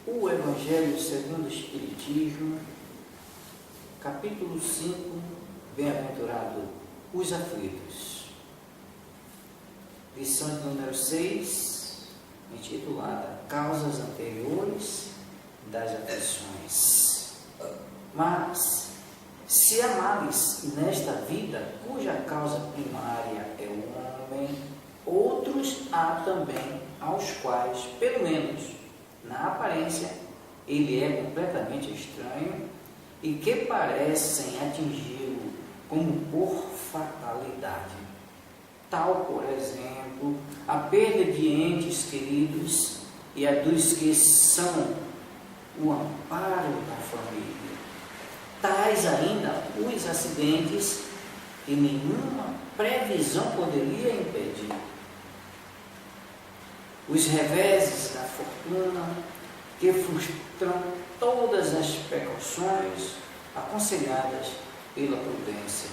O Evangelho segundo o Espiritismo, capítulo 5, Bem-aventurado os aflitos. Lição de número 6, intitulada Causas anteriores das aflições. Mas, se amais nesta vida, cuja causa primária é o homem, outros há também, aos quais, pelo menos na aparência, ele é completamente estranho e que parecem atingi-lo como por fatalidade. Tal, por exemplo, a perda de entes queridos e a dos que são o amparo da família. Tais ainda os acidentes que nenhuma previsão poderia impedir. Os reveses da fortuna que frustram todas as precauções aconselhadas pela prudência.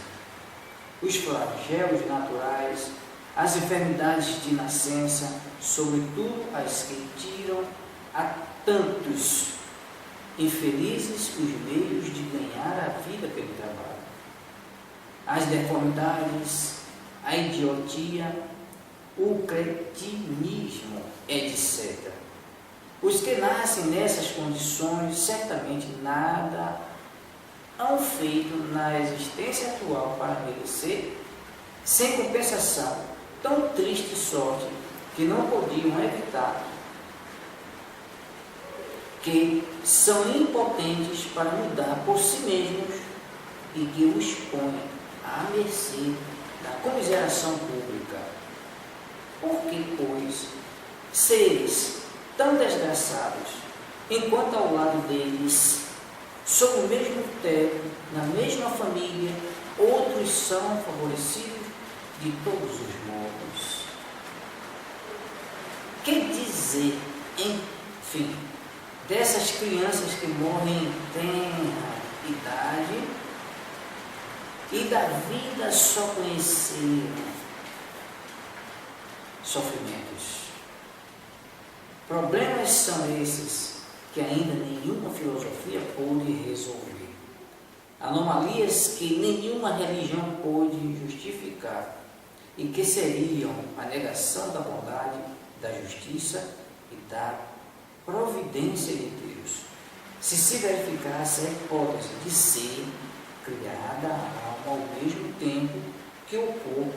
Os flagelos naturais, as enfermidades de nascença, sobretudo as que tiram a tantos infelizes os meios de ganhar a vida pelo trabalho. As deformidades, a idiotia, o cretinismo, etc. Os que nascem nessas condições certamente nada hão feito na existência atual para merecer, sem compensação, tão triste sorte que não podiam evitar, que são impotentes para mudar por si mesmos e que os põem à mercê da comiseração pública. Porque, pois, seres tão desgraçados, enquanto ao lado deles, sob o mesmo teto, na mesma família, outros são favorecidos de todos os modos. Que dizer, enfim, dessas crianças que morrem em tenra idade e da vida só conheceram sofrimentos? Problemas são esses que ainda nenhuma filosofia pôde resolver. Anomalias que nenhuma religião pôde justificar e que seriam a negação da bondade, da justiça e da providência de Deus, se verificasse a hipótese de ser criada a alma ao mesmo tempo que o corpo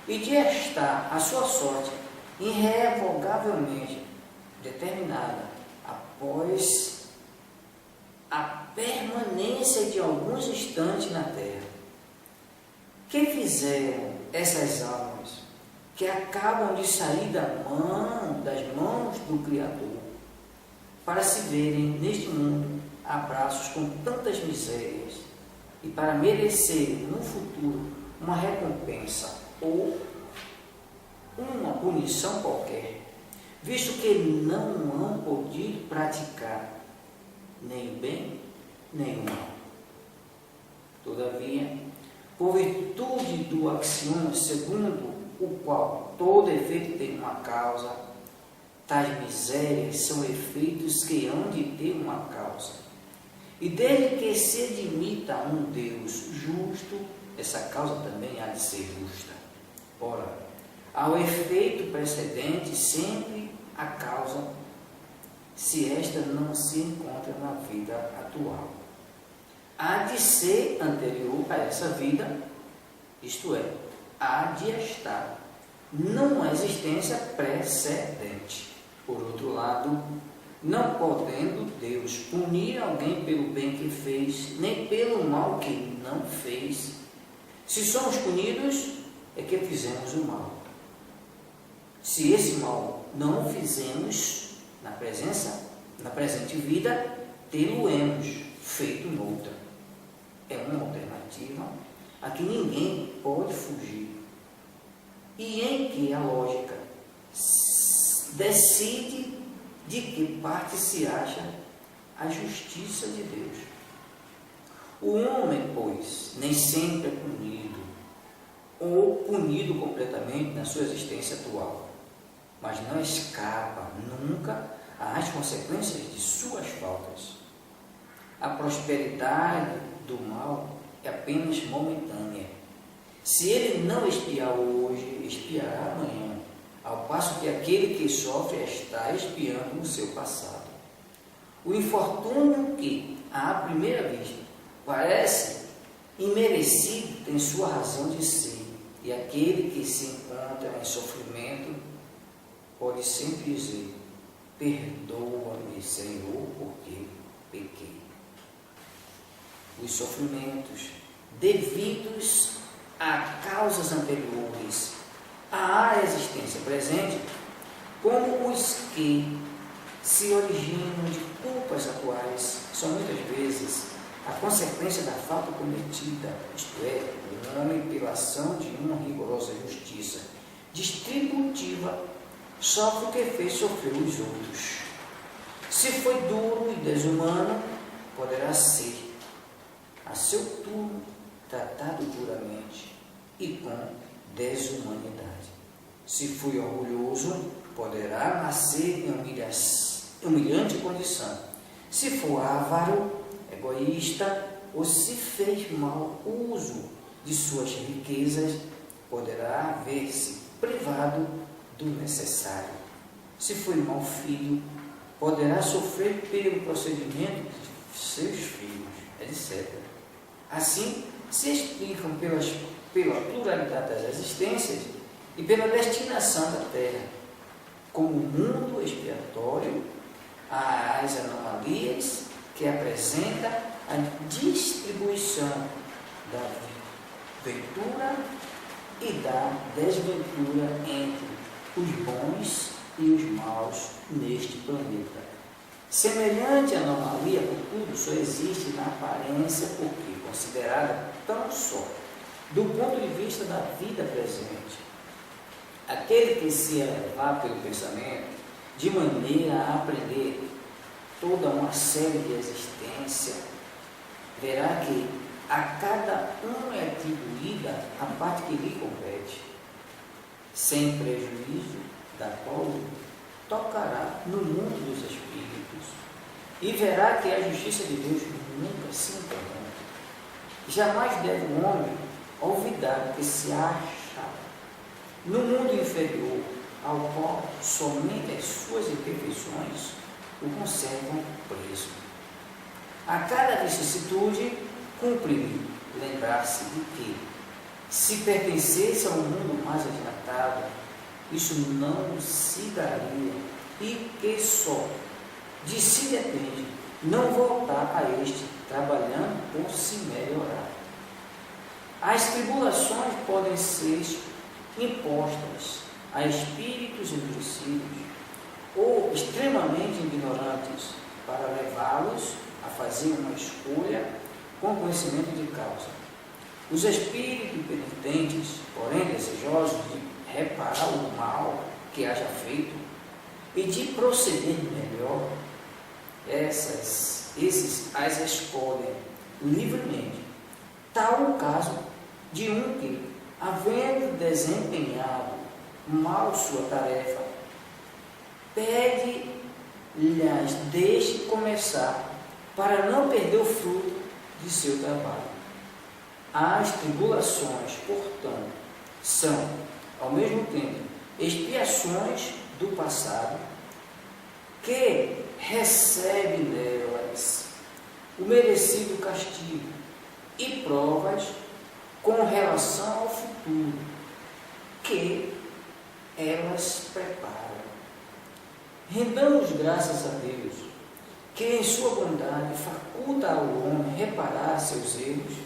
e de estar a sua sorte irrevogavelmente determinada após a permanência de alguns instantes na terra. Que fizeram essas almas que acabam de sair das mãos do Criador para se verem neste mundo abraços com tantas misérias e para merecerem no futuro uma recompensa ou uma punição qualquer, visto que não hão podido praticar nem o bem nem o mal. Todavia, por virtude do axioma segundo o qual todo efeito tem uma causa, tais misérias são efeitos que hão de ter uma causa. E desde que se admita um Deus justo, essa causa também há de ser justa. Ora, ao efeito precedente sempre a causa, se esta não se encontra na vida atual. Há de ser anterior a essa vida, isto é, há de estar numa existência precedente. Por outro lado, não podendo Deus punir alguém pelo bem que fez, nem pelo mal que não fez, se somos punidos, é que fizemos o mal. Se esse mal não fizemos na presente vida, tê-lo-emos feito noutra. É uma alternativa a que ninguém pode fugir e em que a lógica decide de que parte se acha a justiça de Deus. O homem, pois, nem sempre é punido ou punido completamente na sua existência atual, mas não escapa nunca às consequências de suas faltas. A prosperidade do mal é apenas momentânea. Se ele não expiar hoje, expiará amanhã, ao passo que aquele que sofre está expiando o seu passado. O infortúnio que, à primeira vista, parece imerecido tem sua razão de ser, e aquele que se encontra em sofrimento pode sempre dizer: perdoa-me, Senhor, porque pequei. Os sofrimentos devidos a causas anteriores à existência presente, como os que se originam de culpas atuais, são muitas vezes a consequência da falta cometida, isto é, o homem, pela ação de uma rigorosa justiça distributiva, sofre o que fez sofrer os outros. Se foi duro e desumano, poderá ser, a seu turno, tratado duramente e com desumanidade. Se foi orgulhoso, poderá nascer em humilhante condição. Se for avaro, egoísta, ou se fez mau uso de suas riquezas, poderá ver-se privado do necessário. Se foi mau filho, poderá sofrer pelo procedimento de seus filhos, etc. Assim, se explicam pela pluralidade das existências e pela destinação da Terra, como mundo expiatório, às anomalias que apresenta a distribuição da ventura e da desventura entre os bons e os maus neste planeta. Semelhante anomalia, contudo, só existe na aparência porque considerada tão só do ponto de vista da vida presente. Aquele que se elevar pelo pensamento, de maneira a aprender toda uma série de existência, verá que a cada um é atribuída a parte que lhe compete, sem prejuízo da qual tocará no mundo dos espíritos, e verá que a justiça de Deus nunca se interrompe. Jamais deve o homem olvidar que se acha no mundo inferior, ao qual somente as suas imperfeições o conservam preso. A cada vicissitude, cumpre-lhe lembrar-se de que, se pertencesse a um mundo mais adiantado, isso não se daria, e que só de si depende não voltar a este, trabalhando por se melhorar. As tribulações podem ser impostas a espíritos endurecidos ou extremamente ignorantes para levá-los a fazer uma escolha com conhecimento de causa. Os espíritos penitentes, porém desejosos de reparar o mal que haja feito e de proceder melhor, esses as escolhem livremente. Tal o caso de um que, havendo desempenhado mal sua tarefa, pede-lhes deixe começar, para não perder o fruto de seu trabalho. As tribulações, portanto, são, ao mesmo tempo, expiações do passado, que recebe nelas o merecido castigo, e provas com relação ao futuro, que elas preparam. Rendamos graças a Deus, que em sua bondade faculta ao homem reparar seus erros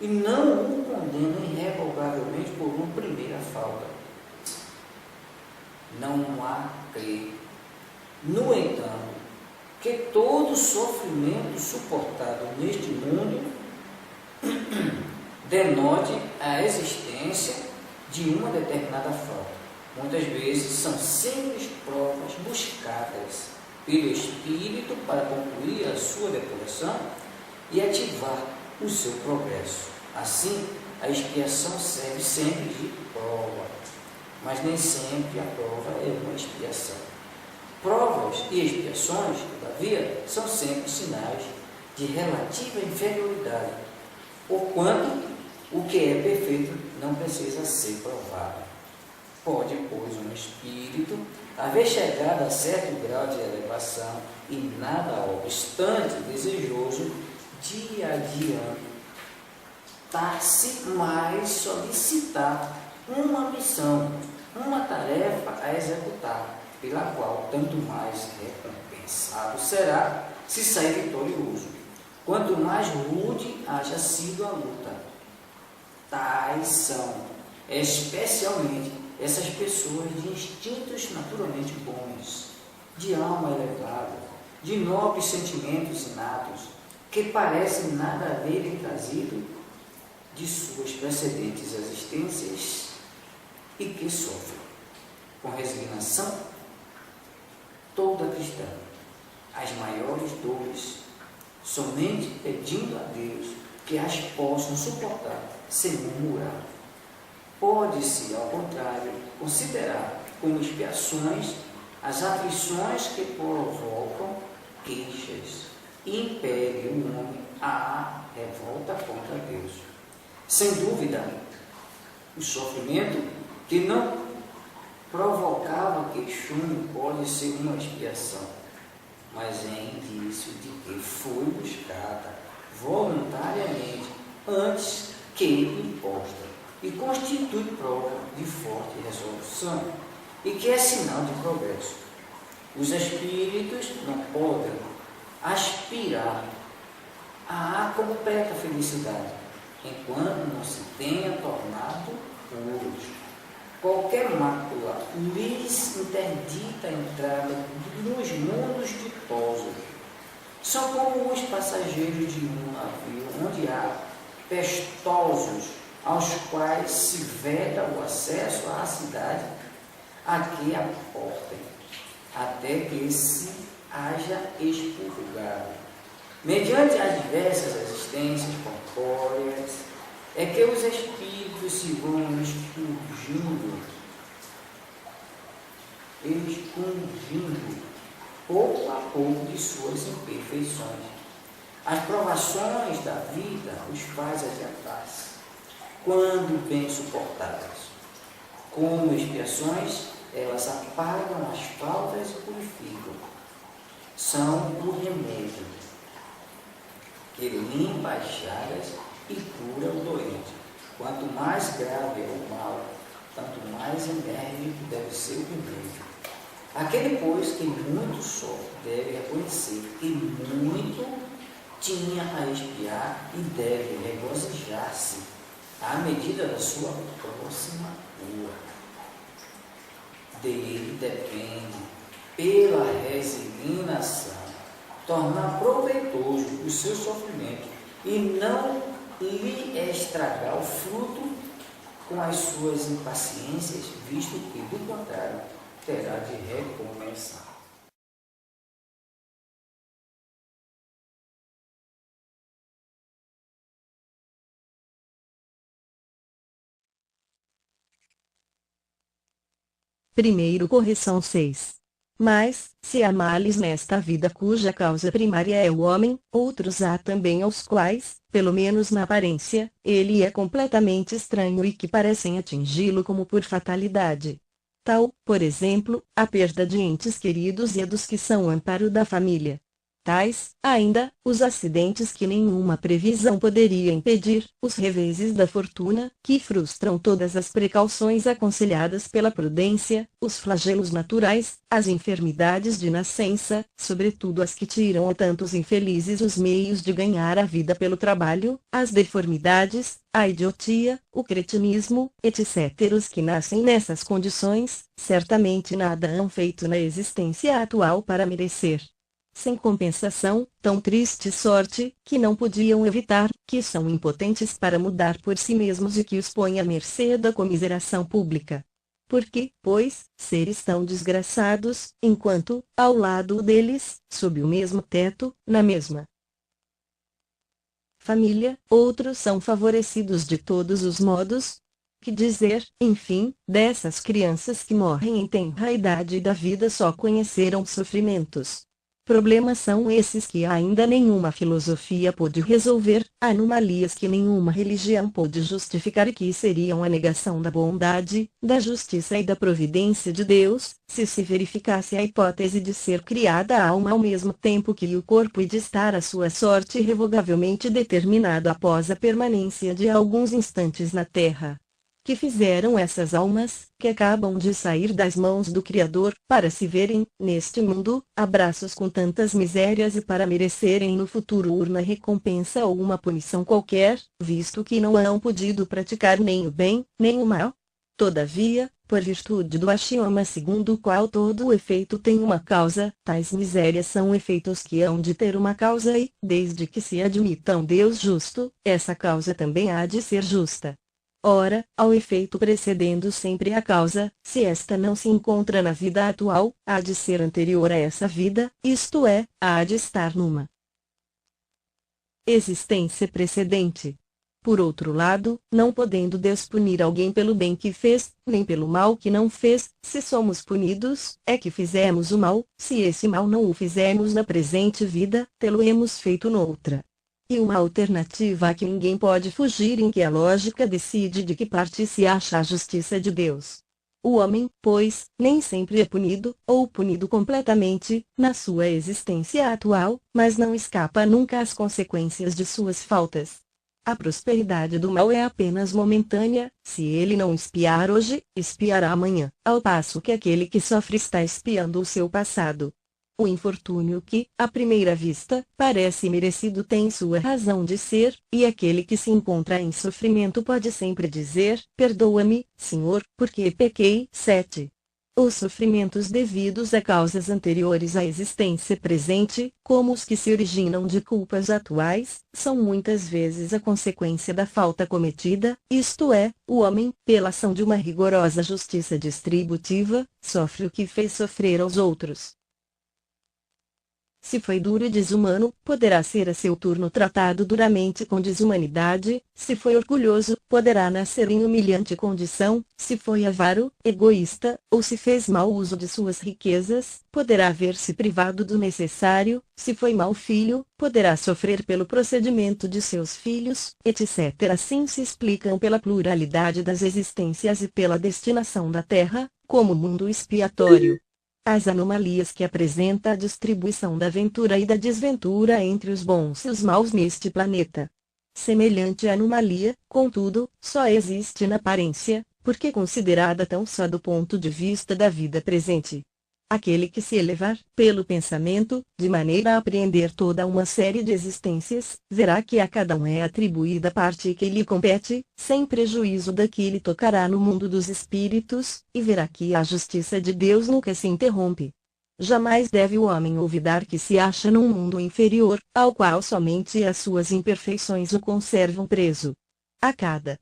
e não o condena irrevogavelmente por uma primeira falta. Não há crer, no entanto, que todo sofrimento suportado neste mundo denote a existência de uma determinada falta. Muitas vezes são simples provas buscadas pelo espírito para concluir a sua depuração e ativar o seu progresso. Assim, a expiação serve sempre de prova, mas nem sempre a prova é uma expiação. Provas e expiações, todavia, são sempre sinais de relativa inferioridade, porquanto o que é perfeito não precisa ser provado. Pode, pois, um espírito haver chegado a certo grau de elevação e, nada obstante, desejoso de adiantar-se mais, solicitar uma missão, uma tarefa a executar, pela qual tanto mais recompensado será se sair vitorioso, quanto mais rude haja sido a luta. Tais são, especialmente, essas pessoas de instintos naturalmente bons, de alma elevada, de nobres sentimentos inatos, que parecem nada haverem trazido de suas precedentes existências e que sofrem, com resignação, toda cristã, as maiores dores, somente pedindo a Deus que as possam suportar sem murmurar. Pode-se, ao contrário, considerar como expiações as aflições que provocam queixas e impelem o homem à revolta contra Deus. Sem dúvida, o sofrimento que não provocava queixume pode ser uma expiação, mas é indício de que foi buscada voluntariamente antes que imposta, e constitui prova de forte resolução, e que é sinal de progresso. Os espíritos não podem aspirar à completa felicidade, enquanto não se tenha tornado puros. Qualquer mácula lhes interdita a entrada nos mundos ditosos. São como os passageiros de um navio, onde há pestosos, aos quais se veda o acesso à cidade a que aportem, até que se haja expurgado. Mediante as diversas existências corpóreas, é que os espíritos se vão expurgindo, pouco a pouco de suas imperfeições. As provações da vida os faz adiantar-se, quando bem suportadas. Como expiações, elas apagam as faltas e purificam. São o remédio que limpa as chagas e cura o doente. Quanto mais grave é o mal, tanto mais enérgico deve ser o remédio. Aquele, pois, que muito sofre, deve reconhecer que muito tinha a expiar e deve regozijar-se à medida da sua próxima cura. Dele depende, pela resignação, tornar proveitoso o seu sofrimento e não lhe estragar o fruto com as suas impaciências, visto que, do contrário, terá de recomeçar. Primeiro correção 6. Mas, se há males nesta vida cuja causa primária é o homem, outros há também aos quais, pelo menos na aparência, ele é completamente estranho e que parecem atingi-lo como por fatalidade. Tal, por exemplo, a perda de entes queridos e a dos que são o amparo da família. Tais, ainda, os acidentes que nenhuma previsão poderia impedir, os reveses da fortuna, que frustram todas as precauções aconselhadas pela prudência, os flagelos naturais, as enfermidades de nascença, sobretudo as que tiram a tantos infelizes os meios de ganhar a vida pelo trabalho, as deformidades, a idiotia, o cretinismo, etc. Os que nascem nessas condições, certamente nada hão feito na existência atual para merecer, sem compensação, tão triste sorte, que não podiam evitar, que são impotentes para mudar por si mesmos e que os põe à mercê da comiseração pública. Porque, pois, seres tão desgraçados, enquanto, ao lado deles, sob o mesmo teto, na mesma família, outros são favorecidos de todos os modos, Que dizer, enfim, dessas crianças que morrem em tenra idade da vida só conheceram sofrimentos? Problemas são esses que ainda nenhuma filosofia pôde resolver, anomalias que nenhuma religião pôde justificar e que seriam a negação da bondade, da justiça e da providência de Deus, se verificasse a hipótese de ser criada a alma ao mesmo tempo que o corpo e de estar a sua sorte irrevogavelmente determinado após a permanência de alguns instantes na terra. Que fizeram essas almas, que acabam de sair das mãos do Criador, para se verem, neste mundo, abraços com tantas misérias e para merecerem no futuro uma recompensa ou uma punição qualquer, visto que não hão podido praticar nem o bem, nem o mal? Todavia, por virtude do axioma segundo o qual todo o efeito tem uma causa, tais misérias são efeitos que hão de ter uma causa e, desde que se admitam Deus justo, essa causa também há de ser justa. Ora, ao efeito precedendo sempre a causa, se esta não se encontra na vida atual, há de ser anterior a essa vida, isto é, há de estar numa existência precedente. Por outro lado, não podendo Deus punir alguém pelo bem que fez, nem pelo mal que não fez, se somos punidos, é que fizemos o mal, se esse mal não o fizemos na presente vida, tê-lo-emos feito noutra. E uma alternativa a que ninguém pode fugir em que a lógica decide de que parte se acha a justiça de Deus. O homem, pois, nem sempre é punido, ou punido completamente, na sua existência atual, mas não escapa nunca às consequências de suas faltas. A prosperidade do mal é apenas momentânea, se ele não espiar hoje, espiará amanhã, ao passo que aquele que sofre está espiando o seu passado. O infortúnio que, à primeira vista, parece merecido tem sua razão de ser, e aquele que se encontra em sofrimento pode sempre dizer, perdoa-me, Senhor, porque pequei. 7. Os sofrimentos devidos a causas anteriores à existência presente, como os que se originam de culpas atuais, são muitas vezes a consequência da falta cometida, isto é, o homem, pela ação de uma rigorosa justiça distributiva, sofre o que fez sofrer aos outros. Se foi duro e desumano, poderá ser a seu turno tratado duramente com desumanidade; se foi orgulhoso, poderá nascer em humilhante condição; se foi avaro, egoísta, ou se fez mau uso de suas riquezas, poderá ver-se privado do necessário; se foi mau filho, poderá sofrer pelo procedimento de seus filhos, etc. Assim se explicam pela pluralidade das existências e pela destinação da Terra, como mundo expiatório, as anomalias que apresenta a distribuição da ventura e da desventura entre os bons e os maus neste planeta. Semelhante anomalia, contudo, só existe na aparência, porque considerada tão só do ponto de vista da vida presente. Aquele que se elevar, pelo pensamento, de maneira a apreender toda uma série de existências, verá que a cada um é atribuída a parte que lhe compete, sem prejuízo da que lhe tocará no mundo dos espíritos, e verá que a justiça de Deus nunca se interrompe. Jamais deve o homem olvidar que se acha num mundo inferior, ao qual somente as suas imperfeições o conservam preso. A cada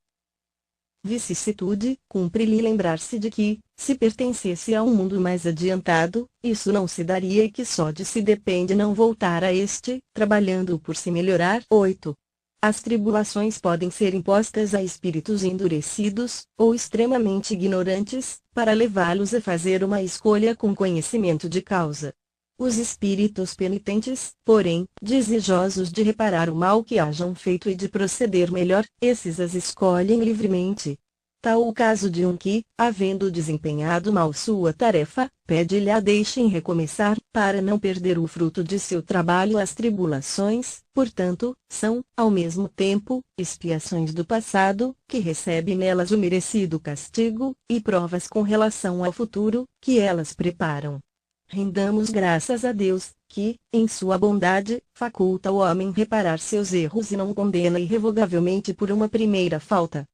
vicissitude, cumpre-lhe lembrar-se de que, se pertencesse a um mundo mais adiantado, isso não se daria e que só de si depende não voltar a este, trabalhando por se melhorar. 8. As tribulações podem ser impostas a espíritos endurecidos, ou extremamente ignorantes, para levá-los a fazer uma escolha com conhecimento de causa. Os espíritos penitentes, porém, desejosos de reparar o mal que hajam feito e de proceder melhor, esses as escolhem livremente. Tal o caso de um que, havendo desempenhado mal sua tarefa, pede-lhe a deixem recomeçar, para não perder o fruto de seu trabalho. As tribulações, portanto, são, ao mesmo tempo, expiações do passado, que recebe nelas o merecido castigo, e provas com relação ao futuro, que elas preparam. Rendamos graças a Deus, que, em sua bondade, faculta o homem reparar seus erros e não o condena irrevogavelmente por uma primeira falta.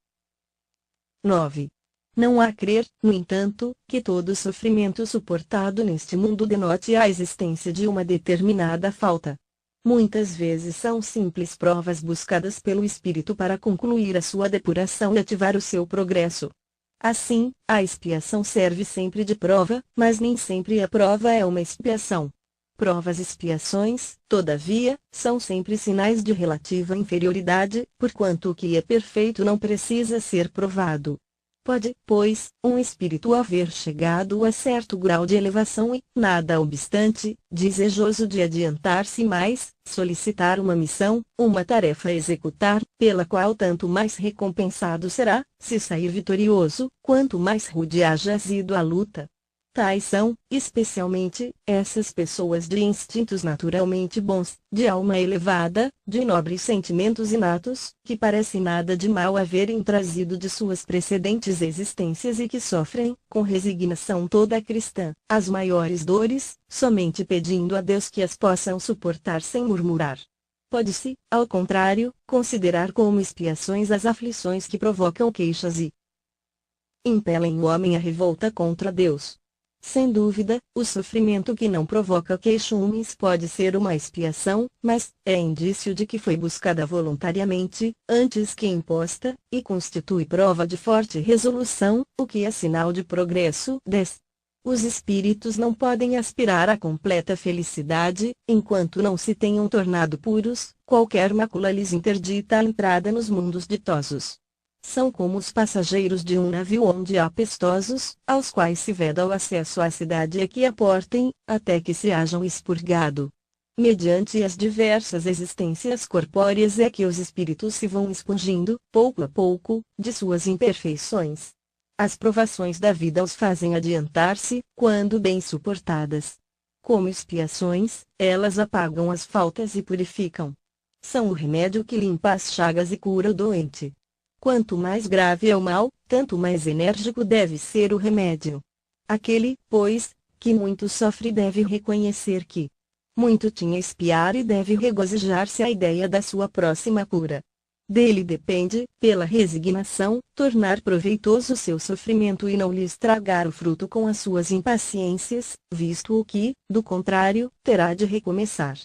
9. Não há crer, no entanto, que todo sofrimento suportado neste mundo denote a existência de uma determinada falta. Muitas vezes são simples provas buscadas pelo espírito para concluir a sua depuração e ativar o seu progresso. Assim, a expiação serve sempre de prova, mas nem sempre a prova é uma expiação. Provas e expiações, todavia, são sempre sinais de relativa inferioridade, porquanto o que é perfeito não precisa ser provado. Pode, pois, um espírito haver chegado a certo grau de elevação e, nada obstante, desejoso de adiantar-se mais, solicitar uma missão, uma tarefa a executar, pela qual tanto mais recompensado será, se sair vitorioso, quanto mais rude haja sido a luta. Tais são, especialmente, essas pessoas de instintos naturalmente bons, de alma elevada, de nobres sentimentos inatos, que parece nada de mal haverem trazido de suas precedentes existências e que sofrem, com resignação toda cristã, as maiores dores, somente pedindo a Deus que as possam suportar sem murmurar. Pode-se, ao contrário, considerar como expiações as aflições que provocam queixas e impelem o homem à revolta contra Deus. Sem dúvida, o sofrimento que não provoca queixumes pode ser uma expiação, mas é indício de que foi buscada voluntariamente, antes que imposta, e constitui prova de forte resolução, o que é sinal de progresso. 10. Os espíritos não podem aspirar à completa felicidade, enquanto não se tenham tornado puros, qualquer mácula lhes interdita a entrada nos mundos ditosos. São como os passageiros de um navio onde há pestosos, aos quais se veda o acesso à cidade a que aportem, até que se hajam expurgado. Mediante as diversas existências corpóreas é que os espíritos se vão expungindo, pouco a pouco, de suas imperfeições. As provações da vida os fazem adiantar-se, quando bem suportadas. Como expiações, elas apagam as faltas e purificam. São o remédio que limpa as chagas e cura o doente. Quanto mais grave é o mal, tanto mais enérgico deve ser o remédio. Aquele, pois, que muito sofre deve reconhecer que muito tinha a expiar e deve regozijar-se à ideia da sua próxima cura. Dele depende, pela resignação, tornar proveitoso o seu sofrimento e não lhe estragar o fruto com as suas impaciências, visto o que, do contrário, terá de recomeçar.